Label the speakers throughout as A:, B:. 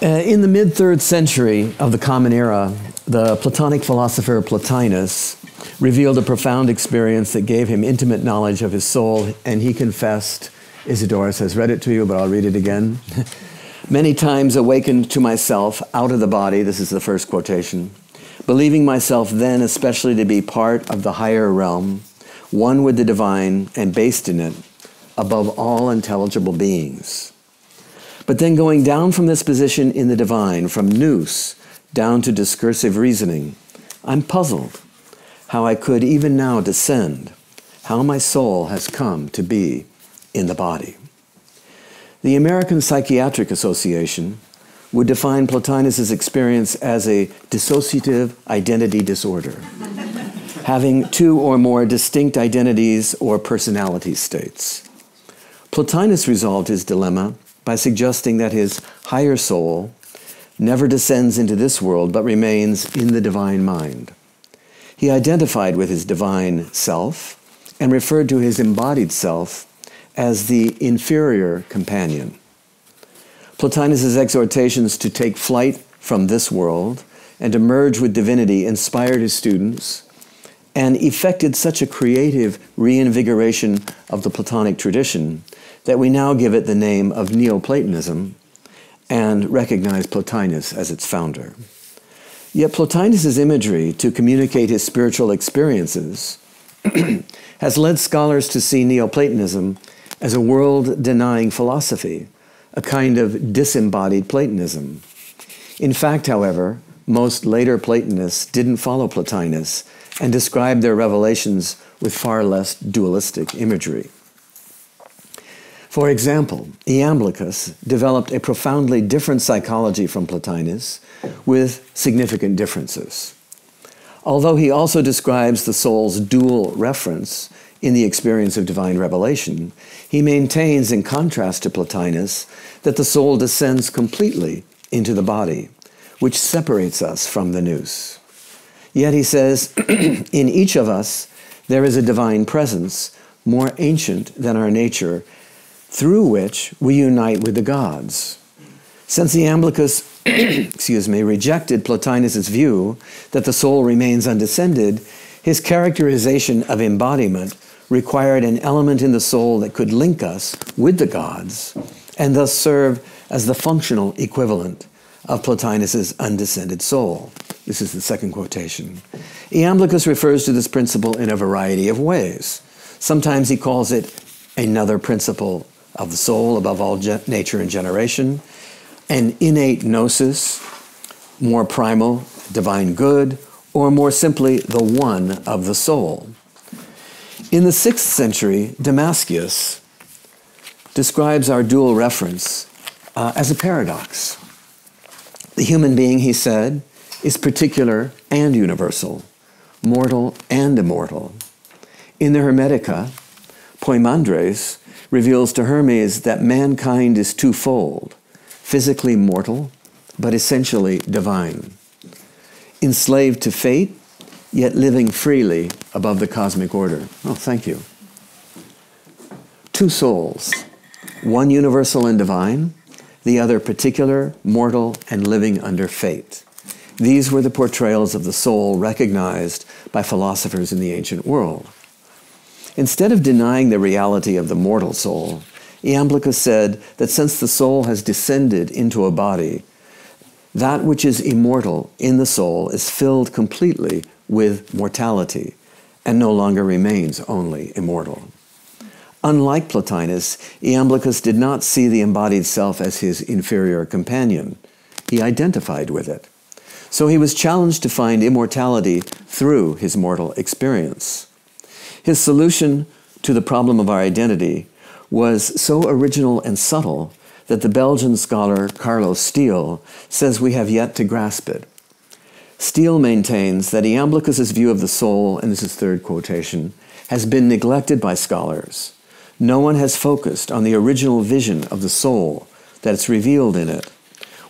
A: In the mid-3rd century of the Common Era, the Platonic philosopher Plotinus revealed a profound experience that gave him intimate knowledge of his soul, and he confessed, Isidorus has read it to you, but I'll read it again. Many times awakened to myself out of the body, this is the first quotation, believing myself then especially to be part of the higher realm, one with the divine and based in it, above all intelligible beings. But then going down from this position in the divine, from nous down to discursive reasoning, I'm puzzled how I could even now descend, how my soul has come to be in the body. The American Psychiatric Association would define Plotinus's experience as a dissociative identity disorder, having 2 or more distinct identities or personality states. Plotinus resolved his dilemma by suggesting that his higher soul never descends into this world but remains in the divine mind. He identified with his divine self and referred to his embodied self as the inferior companion. Plotinus's exhortations to take flight from this world and to merge with divinity inspired his students and effected such a creative reinvigoration of the Platonic tradition that we now give it the name of Neoplatonism and recognize Plotinus as its founder. Yet Plotinus's imagery to communicate his spiritual experiences has led scholars to see Neoplatonism as a world-denying philosophy, a kind of disembodied Platonism. In fact, however, most later Platonists didn't follow Plotinus and described their revelations with far less dualistic imagery. For example, Iamblichus developed a profoundly different psychology from Plotinus with significant differences. Although he also describes the soul's dual reference in the experience of divine revelation, he maintains, in contrast to Plotinus, that the soul descends completely into the body, which separates us from the nous. Yet he says, in each of us there is a divine presence more ancient than our nature, through which we unite with the gods. Since Iamblichus rejected Plotinus's view that the soul remains undescended, his characterization of embodiment required an element in the soul that could link us with the gods and thus serve as the functional equivalent of Plotinus's undescended soul. This is the second quotation. Iamblichus refers to this principle in a variety of ways. Sometimes he calls it another principle of the soul above all nature and generation, an innate gnosis, more primal, divine good, or more simply, the one of the soul. In the 6th century, Damascus describes our dual reference as a paradox. The human being, he said, is particular and universal, mortal and immortal. In the Hermetica, Poimandres reveals to Hermes that mankind is twofold, physically mortal, but essentially divine, enslaved to fate, yet living freely above the cosmic order. Oh, thank you. 2 souls, one universal and divine, the other particular, mortal, and living under fate. These were the portrayals of the soul recognized by philosophers in the ancient world. Instead of denying the reality of the mortal soul, Iamblichus said that since the soul has descended into a body, that which is immortal in the soul is filled completely with mortality and no longer remains only immortal. Unlike Plotinus, Iamblichus did not see the embodied self as his inferior companion. He identified with it. So he was challenged to find immortality through his mortal experience. His solution to the problem of our identity was so original and subtle that the Belgian scholar Carlos Steele says we have yet to grasp it. Steele maintains that Iamblichus's view of the soul, and this is third quotation, has been neglected by scholars. No one has focused on the original vision of the soul that's revealed in it.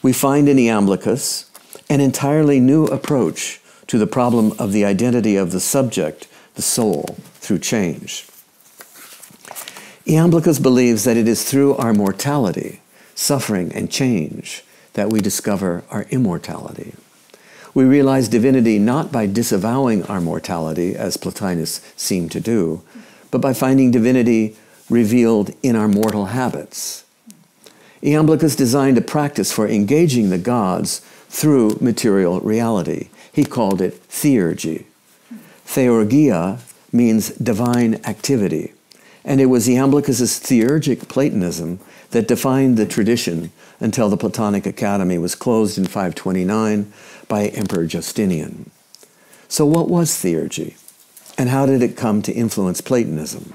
A: We find in Iamblichus an entirely new approach to the problem of the identity of the subject, the soul, through change. Iamblichus believes that it is through our mortality, suffering, and change that we discover our immortality. We realize divinity not by disavowing our mortality, as Plotinus seemed to do, but by finding divinity revealed in our mortal habits. Iamblichus designed a practice for engaging the gods through material reality. He called it theurgy. Theurgia means divine activity, and it was Iamblichus's theurgic Platonism that defined the tradition until the Platonic Academy was closed in 529 by Emperor Justinian. So what was theurgy, and how did it come to influence Platonism?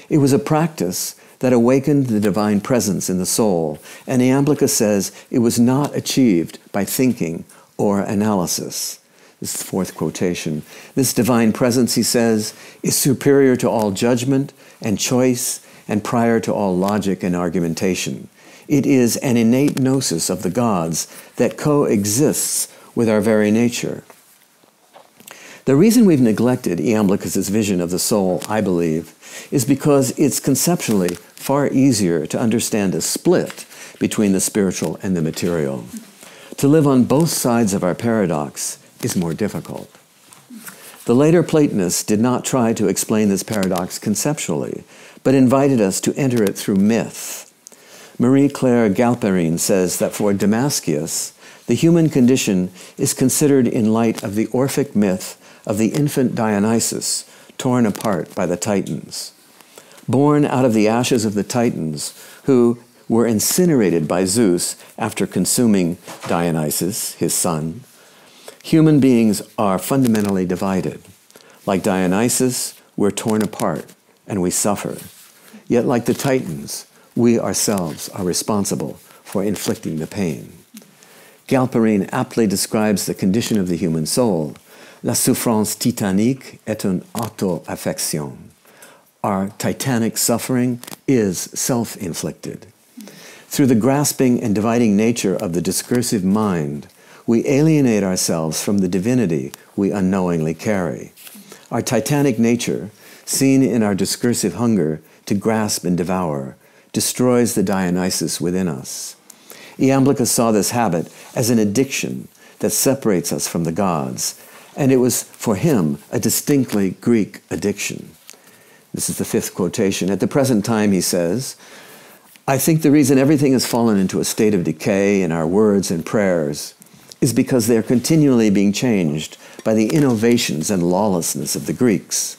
A: It was a practice that awakened the divine presence in the soul, and Iamblichus says it was not achieved by thinking or analysis. This is the fourth quotation. This divine presence, he says, is superior to all judgment and choice and prior to all logic and argumentation. It is an innate gnosis of the gods that coexists with our very nature. The reason we've neglected Iamblichus's vision of the soul, I believe, is because it's conceptually far easier to understand a split between the spiritual and the material. To live on both sides of our paradox is more difficult. The later Platonists did not try to explain this paradox conceptually, but invited us to enter it through myth. Marie-Claire Galperin says that for Damascius, the human condition is considered in light of the Orphic myth of the infant Dionysus, torn apart by the Titans. Born out of the ashes of the Titans, who were incinerated by Zeus after consuming Dionysus, his son, human beings are fundamentally divided. Like Dionysus, we're torn apart and we suffer. Yet like the Titans, we ourselves are responsible for inflicting the pain. Galperin aptly describes the condition of the human soul. La souffrance titanique est une auto-affection. Our titanic suffering is self-inflicted. Through the grasping and dividing nature of the discursive mind, we alienate ourselves from the divinity we unknowingly carry. Our titanic nature, seen in our discursive hunger to grasp and devour, destroys the Dionysus within us. Iamblichus saw this habit as an addiction that separates us from the gods, and it was for him a distinctly Greek addiction. This is the fifth quotation. At the present time, he says, I think the reason everything has fallen into a state of decay in our words and prayers is because they are continually being changed by the innovations and lawlessness of the Greeks.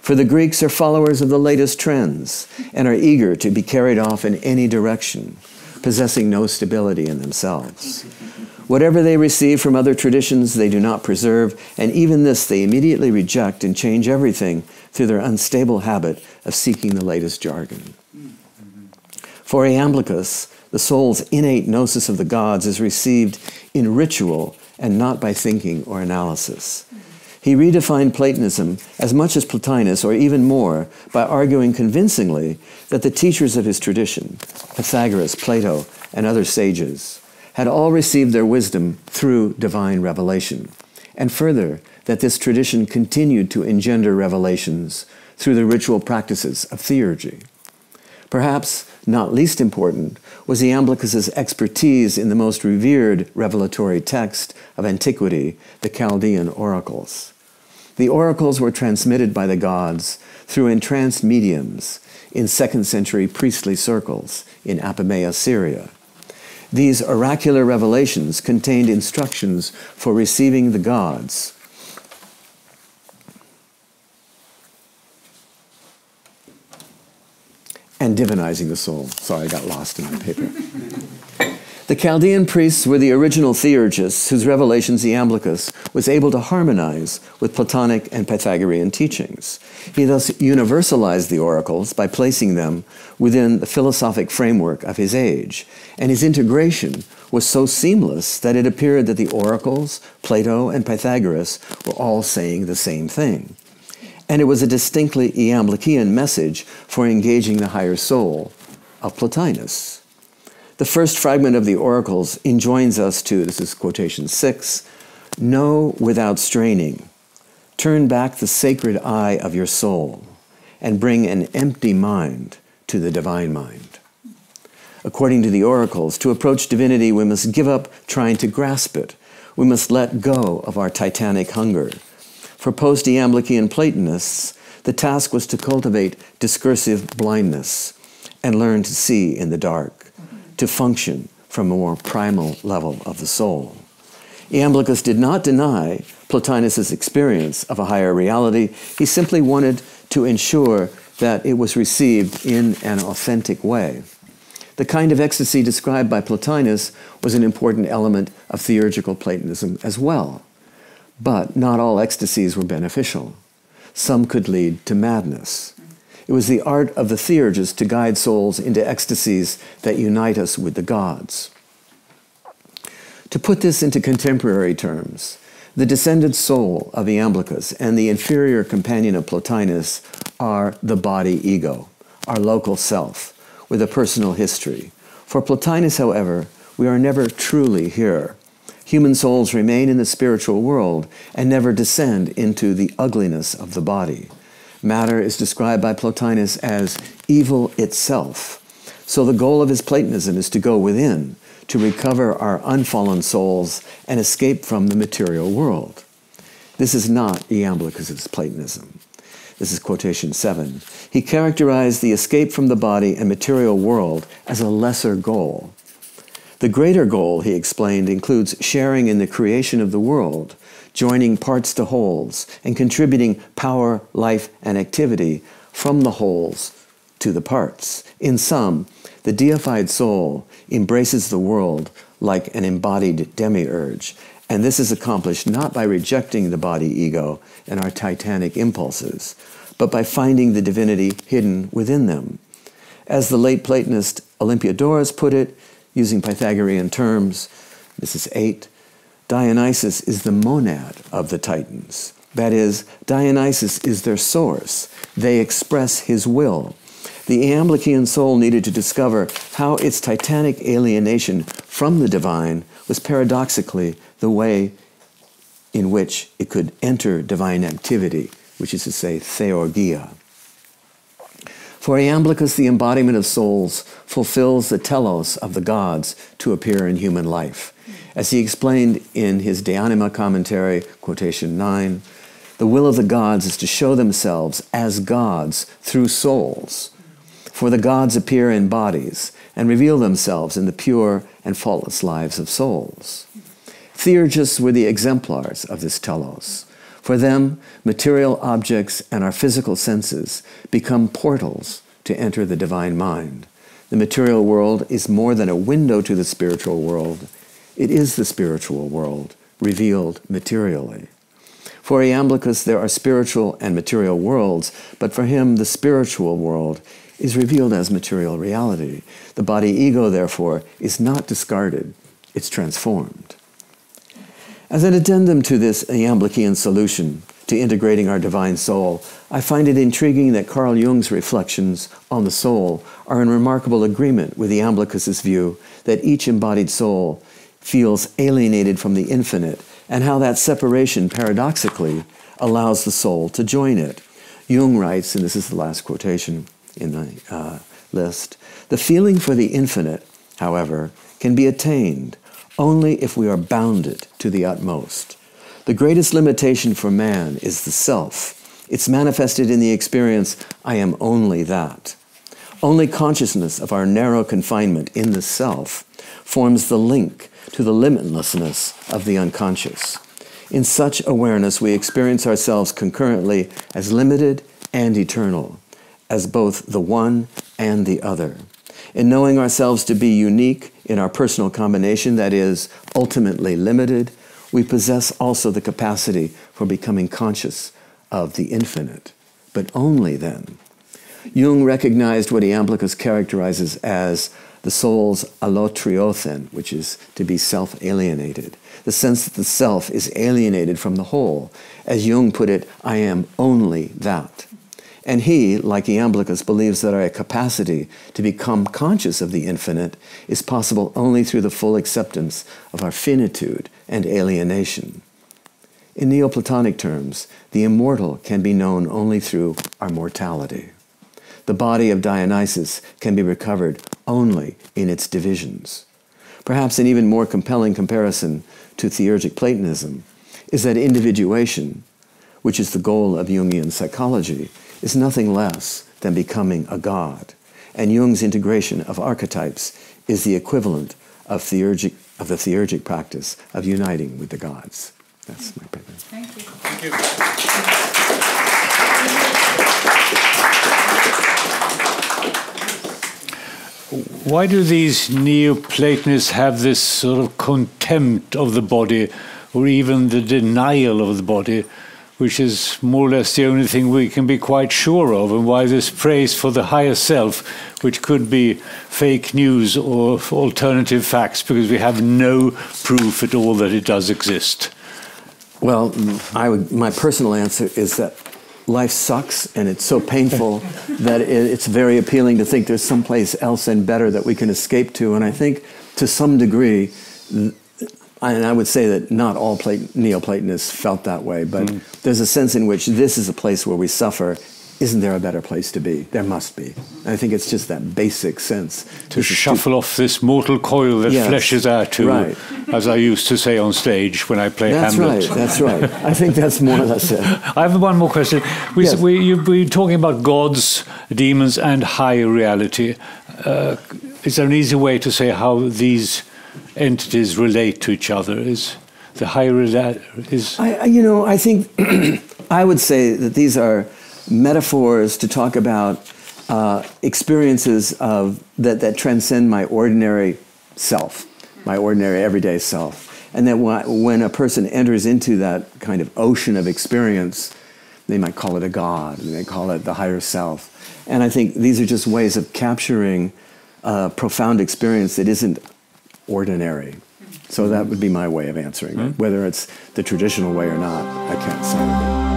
A: For the Greeks are followers of the latest trends and are eager to be carried off in any direction, possessing no stability in themselves. Whatever they receive from other traditions, they do not preserve, and even this they immediately reject and change everything through their unstable habit of seeking the latest jargon. For Iamblichus, the soul's innate gnosis of the gods is received in ritual and not by thinking or analysis. He redefined Platonism as much as Plotinus, or even more, by arguing convincingly that the teachers of his tradition, Pythagoras, Plato, and other sages, had all received their wisdom through divine revelation, and further, that this tradition continued to engender revelations through the ritual practices of theurgy. Perhaps not least important was Iamblichus's expertise in the most revered revelatory text of antiquity, the Chaldean oracles. The oracles were transmitted by the gods through entranced mediums in 2nd century priestly circles in Apamea, Syria. These oracular revelations contained instructions for receiving the gods. And divinizing the soul. Sorry, I got lost in my paper. The Chaldean priests were the original theurgists whose revelations Iamblichus was able to harmonize with Platonic and Pythagorean teachings. He thus universalized the oracles by placing them within the philosophic framework of his age, and his integration was so seamless that it appeared that the oracles, Plato, and Pythagoras were all saying the same thing. And it was a distinctly Iamblichian message for engaging the higher soul of Plotinus. The first fragment of the oracles enjoins us to, this is quotation 6, know without straining, turn back the sacred eye of your soul, and bring an empty mind to the divine mind. According to the oracles, to approach divinity, we must give up trying to grasp it. We must let go of our titanic hunger. For post-Iamblichean Platonists, the task was to cultivate discursive blindness and learn to see in the dark, to function from a more primal level of the soul. Iamblichus did not deny Plotinus' experience of a higher reality. He simply wanted to ensure that it was received in an authentic way. The kind of ecstasy described by Plotinus was an important element of theurgical Platonism as well. But not all ecstasies were beneficial. Some could lead to madness. It was the art of the theurgist to guide souls into ecstasies that unite us with the gods. To put this into contemporary terms, the descended soul of Iamblichus and the inferior companion of Plotinus are the body ego, our local self, with a personal history. For Plotinus, however, we are never truly here. Human souls remain in the spiritual world and never descend into the ugliness of the body. Matter is described by Plotinus as evil itself. So the goal of his Platonism is to go within, to recover our unfallen souls and escape from the material world. This is not Iamblichus' Platonism. This is quotation 7. He characterized the escape from the body and material world as a lesser goal. The greater goal, he explained, includes sharing in the creation of the world, joining parts to wholes, and contributing power, life, and activity from the wholes to the parts. In sum, the deified soul embraces the world like an embodied demiurge, and this is accomplished not by rejecting the body ego and our titanic impulses, but by finding the divinity hidden within them. As the late Platonist Olympiodorus put it, using Pythagorean terms, this is 8, Dionysus is the monad of the Titans. That is, Dionysus is their source. They express his will. The Iamblichean soul needed to discover how its titanic alienation from the divine was paradoxically the way in which it could enter divine activity, which is to say, theurgia. For Iamblichus, the embodiment of souls fulfills the telos of the gods to appear in human life. As he explained in his De Anima commentary, quotation 9, the will of the gods is to show themselves as gods through souls. For the gods appear in bodies and reveal themselves in the pure and faultless lives of souls. Theurgists were the exemplars of this telos. For them, material objects and our physical senses become portals to enter the divine mind. The material world is more than a window to the spiritual world. It is the spiritual world, revealed materially. For Iamblichus, there are spiritual and material worlds, but for him, the spiritual world is revealed as material reality. The body ego, therefore, is not discarded, it's transformed. As an addendum to this Iamblichean solution to integrating our divine soul, I find it intriguing that Carl Jung's reflections on the soul are in remarkable agreement with Iamblichus' view that each embodied soul feels alienated from the infinite, and how that separation, paradoxically, allows the soul to join it. Jung writes, and this is the last quotation in the list, the feeling for the infinite, however, can be attained only if we are bounded to the utmost. The greatest limitation for man is the self. It's manifested in the experience, I am only that. Only consciousness of our narrow confinement in the self forms the link to the limitlessness of the unconscious. In such awareness, we experience ourselves concurrently as limited and eternal, as both the one and the other. In knowing ourselves to be unique in our personal combination, that is, ultimately limited, we possess also the capacity for becoming conscious of the infinite, but only then. Jung recognized what Iamblichus characterizes as the soul's allotriothen, which is to be self-alienated, the sense that the self is alienated from the whole. As Jung put it, I am only that. And he, like Iamblichus, believes that our capacity to become conscious of the infinite is possible only through the full acceptance of our finitude and alienation. In Neoplatonic terms, the immortal can be known only through our mortality. the body of Dionysus can be recovered only in its divisions. Perhaps an even more compelling comparison to theurgic Platonism is that individuation, which is the goal of Jungian psychology, is nothing less than becoming a god. And Jung's integration of archetypes is the equivalent of the theurgic practice of uniting with the gods. That's my paper.
B: Thank you.
C: Thank you. Why do these Neoplatonists have this sort of contempt of the body, or even the denial of the body, which is more or less the only thing we can be quite sure of, and why this praise for the higher self, which could be fake news or alternative facts, because we have no proof at all that it does exist?
A: Well, my personal answer is that life sucks, and it's so painful that it's very appealing to think there's someplace else and better that we can escape to. And I think to some degree, and I would say that not all Neoplatonists felt that way, but there's a sense in which this is a place where we suffer. Isn't there a better place to be? There must be. And I think it's just that basic sense.
C: To shuffle off this mortal coil that flesh is heir to, right, as I used to say on stage when I play Hamlet.
A: That's right. I think that's more or less it.
C: I have one more question. You've been talking about gods, demons, and higher reality. Is there an easy way to say how these entities relate to each other? Is the higher reality...
A: I think I would say that these are metaphors to talk about experiences that transcend my ordinary self, my ordinary everyday self. And that when a person enters into that kind of ocean of experience, they might call it a god, and they call it the higher self. And I think these are just ways of capturing a profound experience that isn't ordinary. So that would be my way of answering it. Whether it's the traditional way or not, I can't say.